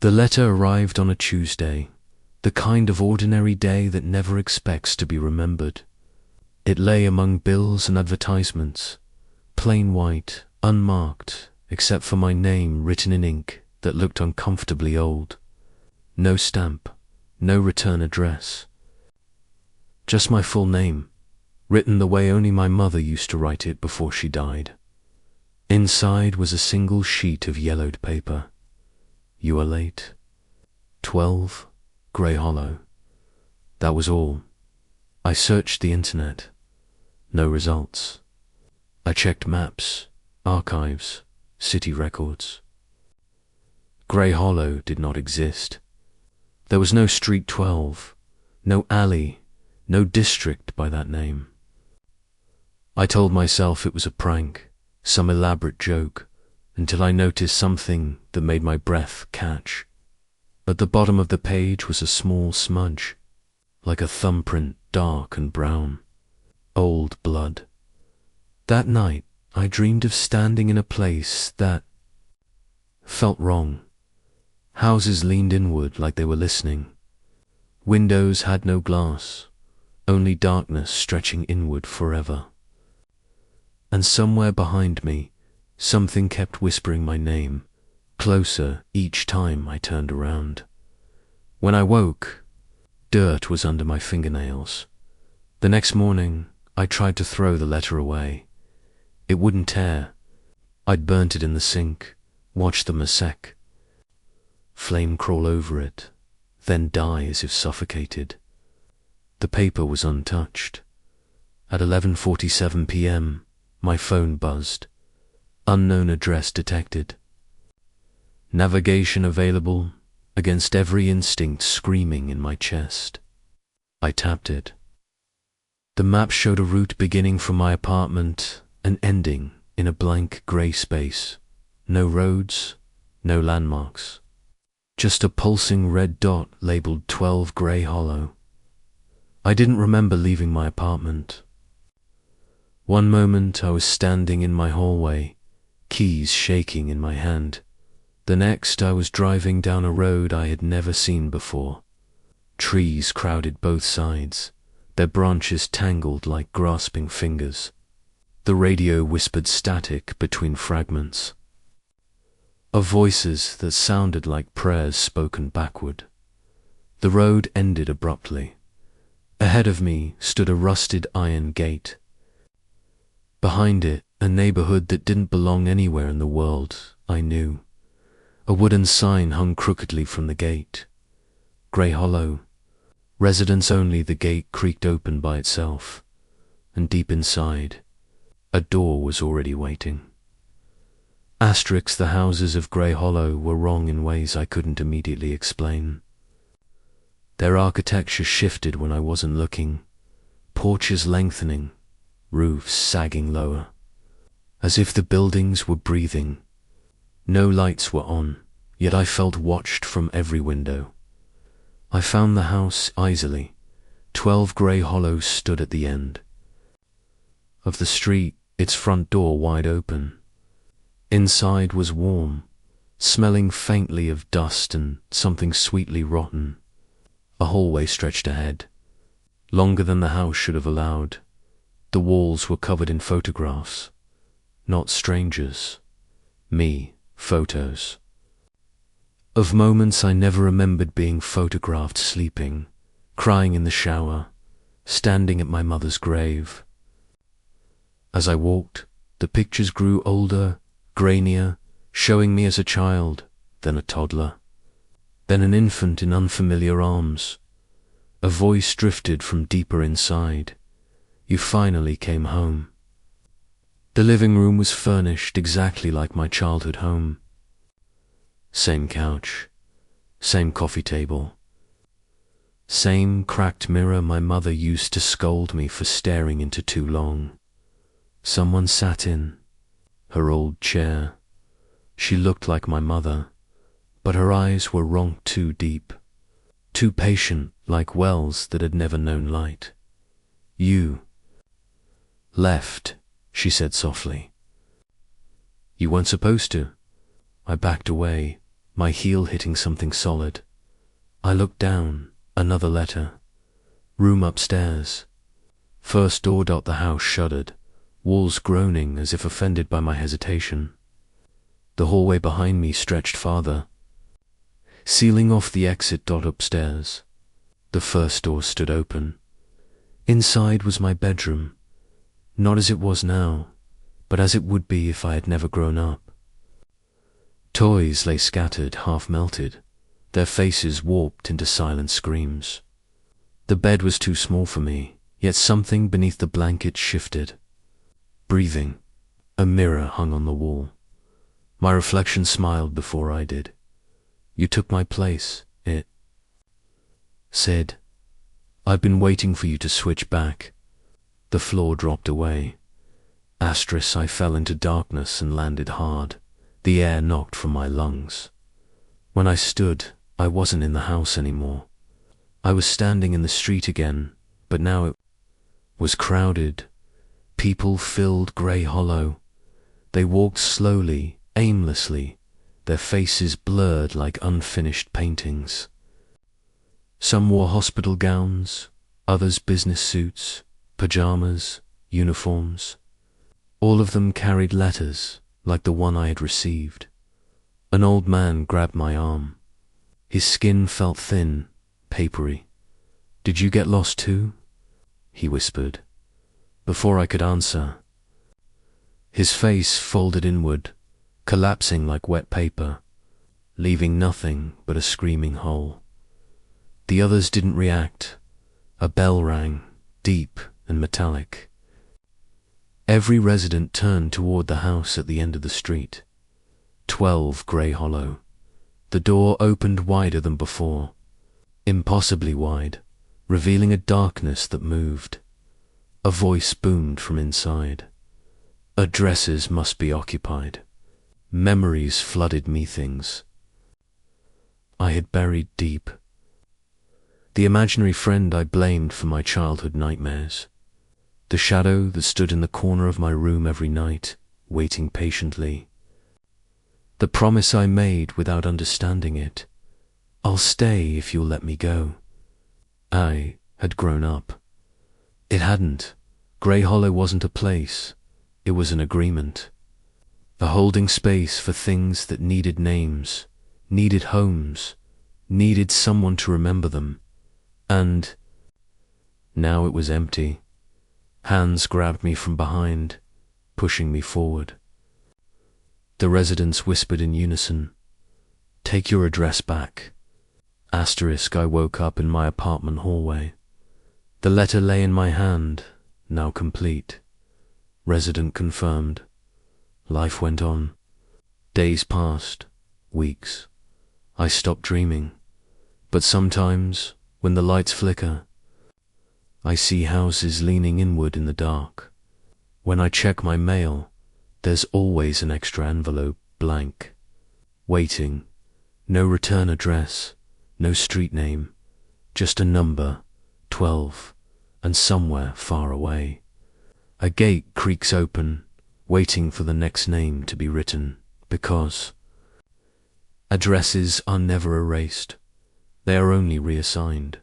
The letter arrived on a Tuesday, the kind of ordinary day that never expects to be remembered. It lay among bills and advertisements, plain white, unmarked, except for my name written in ink that looked uncomfortably old. No stamp, no return address. Just my full name, written the way only my mother used to write it before she died. Inside was a single sheet of yellowed paper. You are late. 12, Grey Hollow. That was all. I searched the internet. No results. I checked maps, archives, city records. Grey Hollow did not exist. There was no Street 12, no alley, no district by that name. I told myself it was a prank, some elaborate joke, until I noticed something that made my breath catch. At the bottom of the page was a small smudge, like a thumbprint, dark and brown. Old blood. That night, I dreamed of standing in a place that felt wrong. Houses leaned inward like they were listening. Windows had no glass, only darkness stretching inward forever. And somewhere behind me, something kept whispering my name, closer each time I turned around. When I woke, dirt was under my fingernails. The next morning, I tried to throw the letter away. It wouldn't tear. I'd burnt it in the sink, watched them sec. Flame crawl over it, then die as if suffocated. The paper was untouched. At 11:47 p.m., my phone buzzed. Unknown address detected. Navigation available, against every instinct screaming in my chest. I tapped it. The map showed a route beginning from my apartment and ending in a blank grey space. No roads, no landmarks. Just a pulsing red dot labelled 12 Grey Hollow. I didn't remember leaving my apartment. One moment I was standing in my hallway, keys shaking in my hand. The next I was driving down a road I had never seen before. Trees crowded both sides, their branches tangled like grasping fingers. The radio whispered static between fragments of voices that sounded like prayers spoken backward. The road ended abruptly. Ahead of me stood a rusted iron gate. Behind it, a neighborhood that didn't belong anywhere in the world I knew. A wooden sign hung crookedly from the gate. Grey Hollow. Residents only. The gate creaked open by itself, and deep inside, a door was already waiting. Asterisks, the houses of Grey Hollow were wrong in ways I couldn't immediately explain. Their architecture shifted when I wasn't looking, porches lengthening, roofs sagging lower, as if the buildings were breathing. No lights were on, yet I felt watched from every window. I found the house easily. 12 Grey Hollows stood at the end of the street, its front door wide open. Inside was warm, smelling faintly of dust and something sweetly rotten. A hallway stretched ahead, longer than the house should have allowed. The walls were covered in photographs. Not strangers. Me, photos. Of moments I never remembered being photographed sleeping, crying in the shower, standing at my mother's grave. As I walked, the pictures grew older, grainier, showing me as a child, then a toddler, then an infant in unfamiliar arms. A voice drifted from deeper inside. You finally came home. The living room was furnished exactly like my childhood home. Same couch, same coffee table, same cracked mirror my mother used to scold me for staring into too long. Someone sat in her old chair. She looked like my mother, but her eyes were wrong too deep, too patient, like wells that had never known light. You left, she said softly. You weren't supposed to. I backed away, my heel hitting something solid. I looked down, another letter. Room upstairs. First door. The house shuddered, walls groaning as if offended by my hesitation. The hallway behind me stretched farther, sealing off the exit. Upstairs. The first door stood open. Inside was my bedroom, not as it was now, but as it would be if I had never grown up. Toys lay scattered, half melted, their faces warped into silent screams. The bed was too small for me, yet something beneath the blanket shifted. Breathing. A mirror hung on the wall. My reflection smiled before I did. You took my place, it said. I've been waiting for you to switch back. The floor dropped away. Asterisk. I fell into darkness and landed hard. The air knocked from my lungs. When I stood, I wasn't in the house anymore. I was standing in the street again, but now it was crowded. People filled Grey Hollow. They walked slowly, aimlessly, their faces blurred like unfinished paintings. Some wore hospital gowns, others business suits, pajamas, uniforms. All of them carried letters, like the one I had received. An old man grabbed my arm. His skin felt thin, papery. Did you get lost too? He whispered. Before I could answer, his face folded inward, collapsing like wet paper, leaving nothing but a screaming hole. The others didn't react. A bell rang, deep and metallic. Every resident turned toward the house at the end of the street. 12 Grey Hollow. The door opened wider than before, impossibly wide, revealing a darkness that moved. A voice boomed from inside. Addresses must be occupied. Memories flooded me, things I had buried deep. The imaginary friend I blamed for my childhood nightmares. The shadow that stood in the corner of my room every night, waiting patiently. The promise I made without understanding it. I'll stay if you'll let me go. I had grown up. It hadn't. Grey Hollow wasn't a place. It was an agreement. A holding space for things that needed names, needed homes, needed someone to remember them. And now it was empty. Hands grabbed me from behind, pushing me forward. The residents whispered in unison, "Take your address back." Asterisk. I woke up in my apartment hallway. The letter lay in my hand, now complete. Resident confirmed. Life went on. Days passed, weeks. I stopped dreaming. But sometimes, when the lights flicker, I see houses leaning inward in the dark. When I check my mail, there's always an extra envelope, blank, waiting. No return address, no street name, just a number, 12, and somewhere far away. A gate creaks open, waiting for the next name to be written, because addresses are never erased. They are only reassigned.